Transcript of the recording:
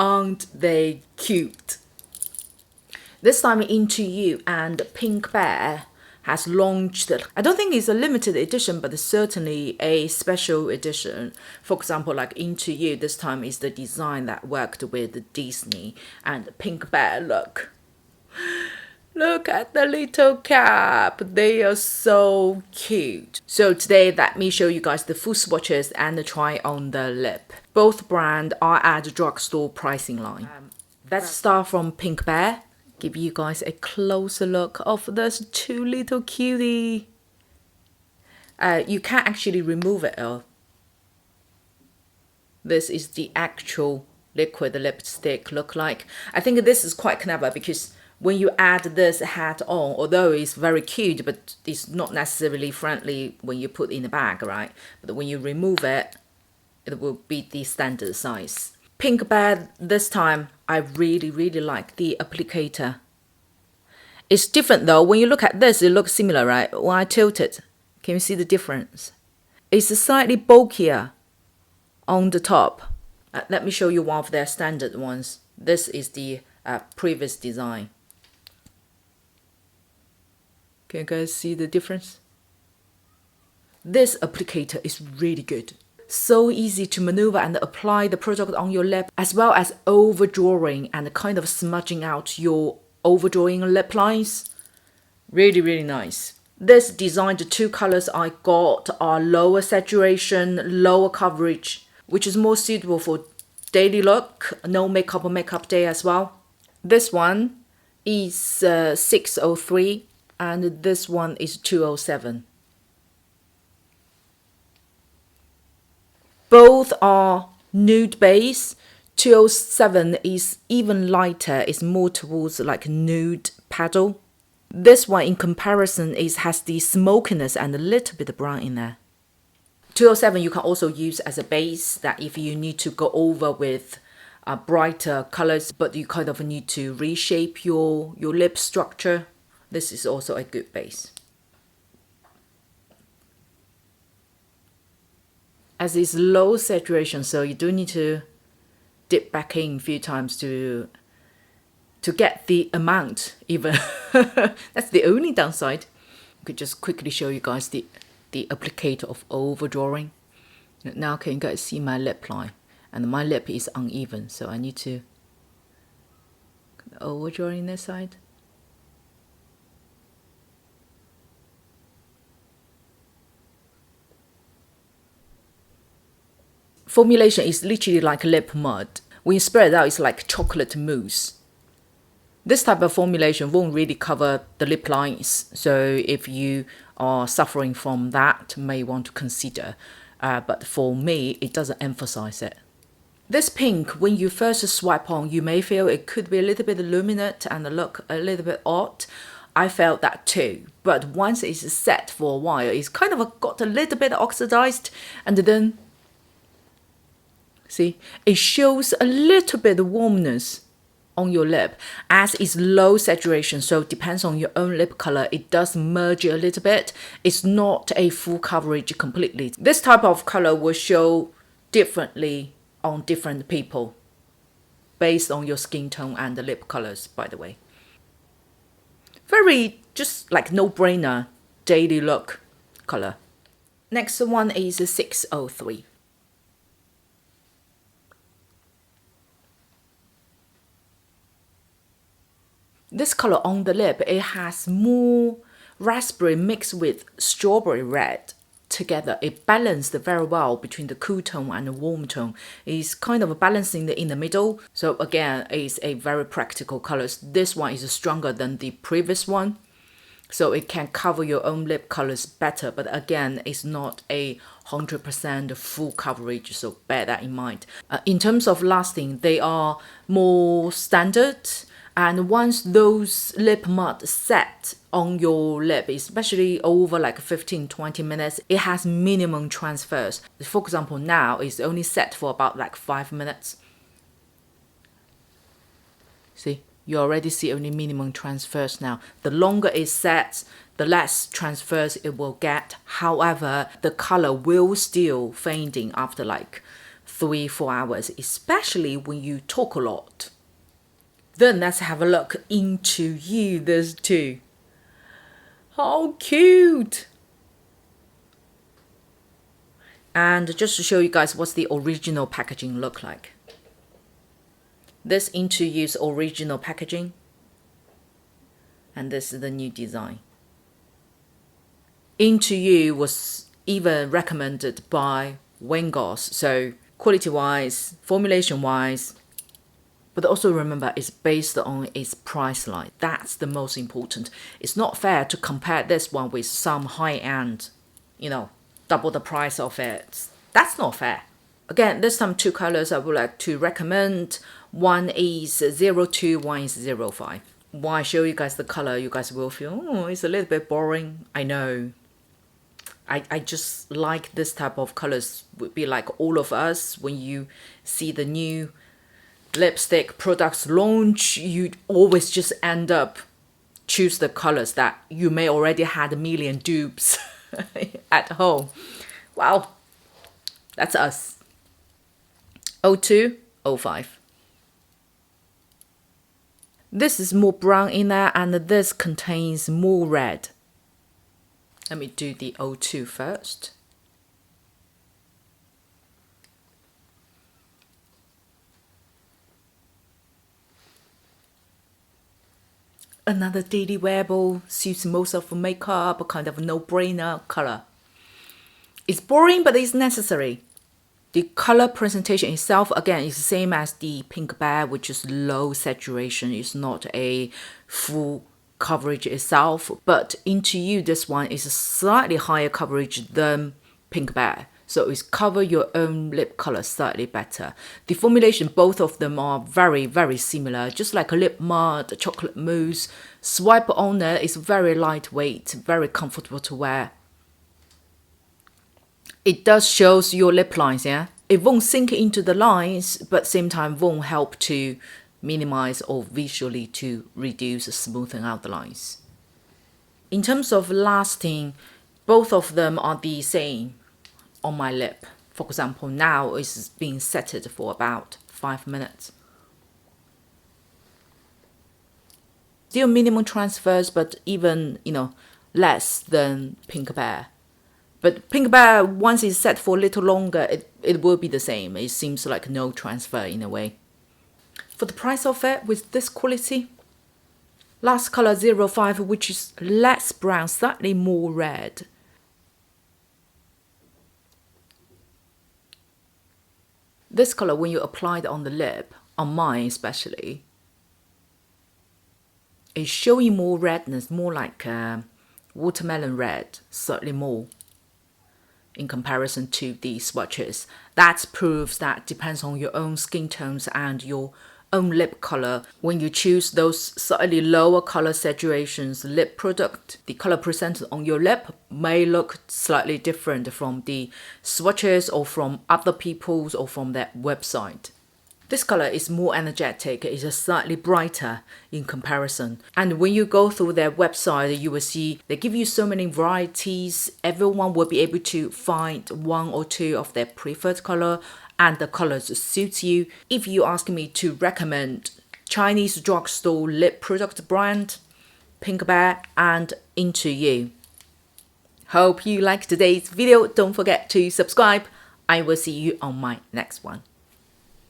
Aren't they cute? This time Into You and Pink Bear has launched, I don't think it's a limited edition, but it's certainly a special edition. For example, like Into You, this time is the design that worked with Disney. And Pink Bear, look at the little cap. They are so cute. So today, let me show you guys the full swatches and try on the lip. Both brands are at drugstore pricing line. Let's start from Pink Bear. Give you guys a closer look of this two little cutie. You can't actually remove it though. This is the actual liquid lipstick look like. I think this is quite clever because when you add this hat on, although it's very cute, but it's not necessarily friendly when you put in the bag, right? But when you remove it, it will be the standard size. Pink Bear, this time, I really like the applicator. It's different though. When you look at this, it looks similar, right? When I tilt it, can you see the difference? It's slightly bulkier on the top. Let me show you one of their standard ones. This is the previous design. Can you guys see the difference? This applicator is really good. So easy to maneuver and apply the product on your lip, as well as overdrawing and kind of smudging out your overdrawing lip lines. Really nice. This design, the two colors I got are lower saturation, lower coverage, which is more suitable for daily look, no makeup or makeup day as well. This one is 603 and this one is 207. Both are nude base. 207 is even lighter, it's more towards like nude paddle. This one in comparison has the smokiness and a little bit of brown in there. 207 you can also use as a base, that if you need to go over with brighter colors, but you kind of need to reshape your lip structure, this is also a good base. As it's low saturation, so you do need to dip back in a few times to get the amount even. That's the only downside. I could just quickly show you guys the applicator of overdrawing. Now can you guys see my lip line? And my lip is uneven, so I need to overdrawing this side. Formulation is literally like lip mud. When you spread it out, it's like chocolate mousse. This type of formulation won't really cover the lip lines, so if you are suffering from that, may want to consider. But for me, it doesn't emphasize it. This pink, when you first swipe on, you may feel it could be a little bit luminous and look a little bit odd. I felt that too, but once it's set for a while, it's kind of got a little bit oxidized, and then see, it shows a little bit of warmness on your lip as it's low saturation, so it depends on your own lip color. It does merge a little bit. It's not a full coverage completely. This type of color will show differently on different people based on your skin tone and the lip colors, by the way. Very just like no-brainer daily look color. Next one is 603. This color on the lip, it has more raspberry mixed with strawberry red together. It balanced very well between the cool tone and the warm tone. It's kind of balancing in the middle. So again, it's a very practical color. This one is stronger than the previous one, so it can cover your own lip colors better. But again, it's not a 100% full coverage, so bear that in mind. In terms of lasting, they are more standard. And once those lip mud set on your lip, especially over like 15-20 minutes, it has minimum transfers. For example, now it's only set for about like 5 minutes. See, you already see only minimum transfers now. The longer it sets, the less transfers it will get. However, the color will still fading after like 3-4 hours, especially when you talk a lot. Then let's have a look into you, these two. How cute! And just to show you guys what's the original packaging look like. This Into You's original packaging. And this is the new design. Into You was even recommended by Wingos, so quality-wise, formulation-wise, but also remember it's based on its price line. That's the most important. It's not fair to compare this one with some high-end, double the price of it. That's not fair. Again, this time 2 colors I would like to recommend. One is 02, one is 05. Why I show you guys the color, you guys will feel, oh, it's a little bit boring. I know. I just like this type of colors. Would be like all of us when you see the new lipstick products launch, you always just end up choose the colors that you may already had a million dupes at home. Wow, that's us. 02, 05. This is more brown in there, and this contains more red. Let me do the 02 first. Another daily wearable, suits most of makeup, kind of no-brainer color. It's boring, but it's necessary. The color presentation itself, again, is the same as the Pink Bear, which is low saturation. It's not a full coverage itself, but Into You, this one is a slightly higher coverage than Pink Bear. So it's cover your own lip color slightly better. The formulation, both of them are very, very similar, just like a lip mud, chocolate mousse. Swipe on it is very lightweight, very comfortable to wear. It does shows your lip lines, yeah? It won't sink into the lines, but same time won't help to minimize or visually to reduce, smoothing out the lines. In terms of lasting, both of them are the same on my lip. For example, now it's being setted for about 5 minutes. Still minimum transfers, but even, less than Pink Bear. But Pink Bear, once it's set for a little longer, it will be the same. It seems like no transfer in a way. For the price of it, with this quality, last color 05, which is less brown, slightly more red. This color, when you apply it on the lip, on mine especially, is showing more redness, more like watermelon red, slightly more in comparison to the swatches. That proves that depends on your own skin tones and your own lip color. When you choose those slightly lower color saturations lip product, the color presented on your lip may look slightly different from the swatches or from other people's or from their website. This color is more energetic, it's just slightly brighter in comparison. And when you go through their website, you will see they give you so many varieties. Everyone will be able to find 1 or 2 of their preferred color, and the colors suits you. If you ask me to recommend Chinese drugstore lip product brand, Pink Bear and Into You. Hope you liked today's video. Don't forget to subscribe. I will see you on my next one.